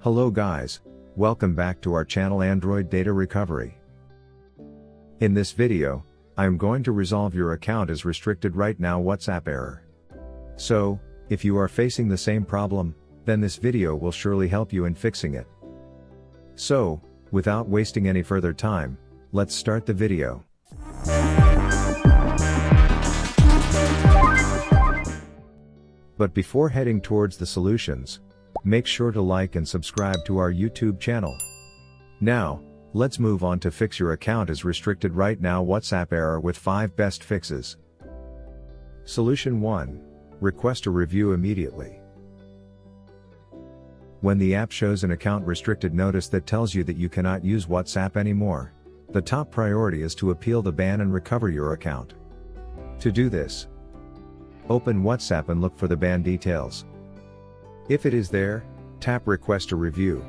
Hello guys, welcome back to our channel Android Data Recovery. In this video, I am going to resolve your account is restricted right now WhatsApp error. So, if you are facing the same problem, then this video will surely help you in fixing it. So, without wasting any further time, let's start the video. But before heading towards the solutions, make sure to like and subscribe to our YouTube channel. Now, let's move on to fix your account is restricted right now WhatsApp error with 5 best fixes. Solution 1. Request a review immediately. When the app shows an account restricted notice that tells you that you cannot use WhatsApp anymore, the top priority is to appeal the ban and recover your account. To do this, open WhatsApp and look for the ban details. If it is there, tap Request a Review.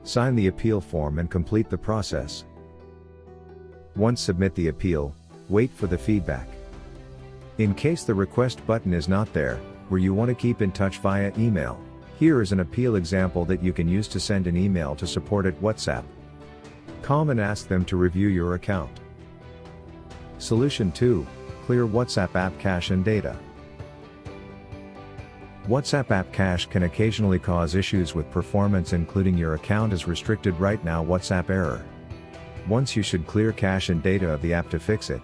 Sign the appeal form and complete the process. Once submit the appeal, wait for the feedback. In case the request button is not there, or you want to keep in touch via email, here is an appeal example that you can use to send an email to support at WhatsApp. Call and ask them to review your account. Solution 2. Clear WhatsApp app cache and data. WhatsApp app cache can occasionally cause issues with performance, including your account is restricted right now WhatsApp error. Once you should clear cache and data of the app to fix it.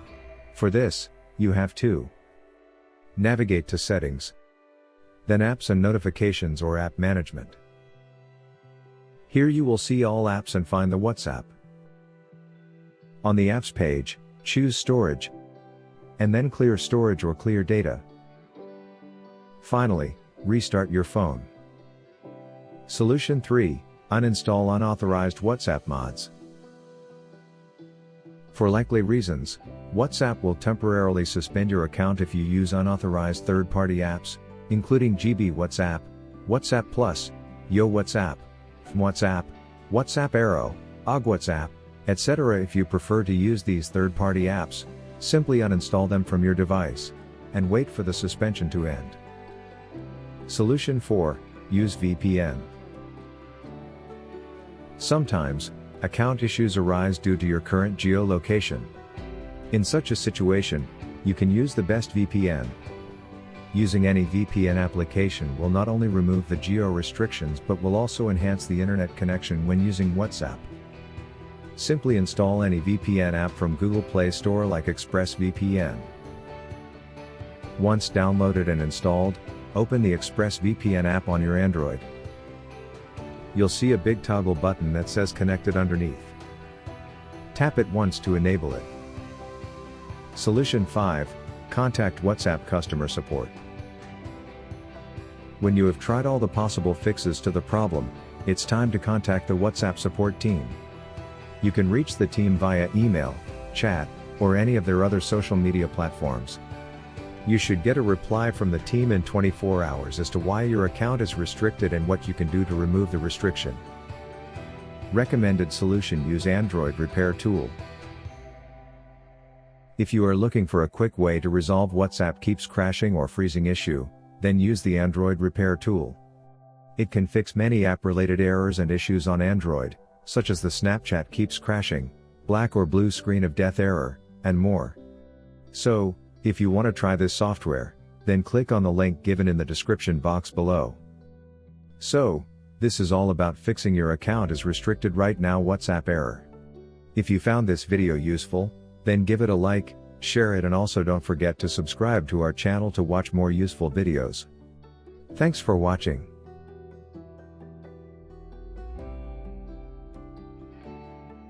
For this, you have to navigate to Settings, then Apps and Notifications or App Management. Here you will see all apps and find the WhatsApp. On the Apps page, choose Storage, and then Clear Storage or Clear Data. Finally, restart your phone. Solution 3. Uninstall unauthorized WhatsApp mods. For likely reasons, WhatsApp will temporarily suspend your account if you use unauthorized third-party apps, including GB WhatsApp, WhatsApp Plus, Yo WhatsApp, WhatsApp, WhatsApp Arrow, OG WhatsApp, etc. If you prefer to use these third-party apps, simply uninstall them from your device, and wait for the suspension to end. Solution 4. Use VPN. Sometimes, account issues arise due to your current geolocation. In such a situation, you can use the best VPN. Using any VPN application will not only remove the geo restrictions but will also enhance the internet connection when using WhatsApp. Simply install any VPN app from Google Play Store like ExpressVPN. Once downloaded and installed, open the ExpressVPN app on your Android. You'll see a big toggle button that says Connected underneath. Tap it once to enable it. Solution 5. Contact WhatsApp customer support. When you have tried all the possible fixes to the problem, it's time to contact the WhatsApp support team. You can reach the team via email, chat, or any of their other social media platforms. You should get a reply from the team in 24 hours as to why your account is restricted and what you can do to remove the restriction. Recommended solution: use Android Repair Tool. If you are looking for a quick way to resolve WhatsApp keeps crashing or freezing issue, then use the Android Repair Tool. It can fix many app-related errors and issues on Android, such as the Snapchat keeps crashing, black or blue screen of death error, and more. So, if you want to try this software, then click on the link given in the description box below. So, this is all about fixing your account is restricted right now WhatsApp error. If you found this video useful, then give it a like, share it, and also don't forget to subscribe to our channel to watch more useful videos. Thanks for watching.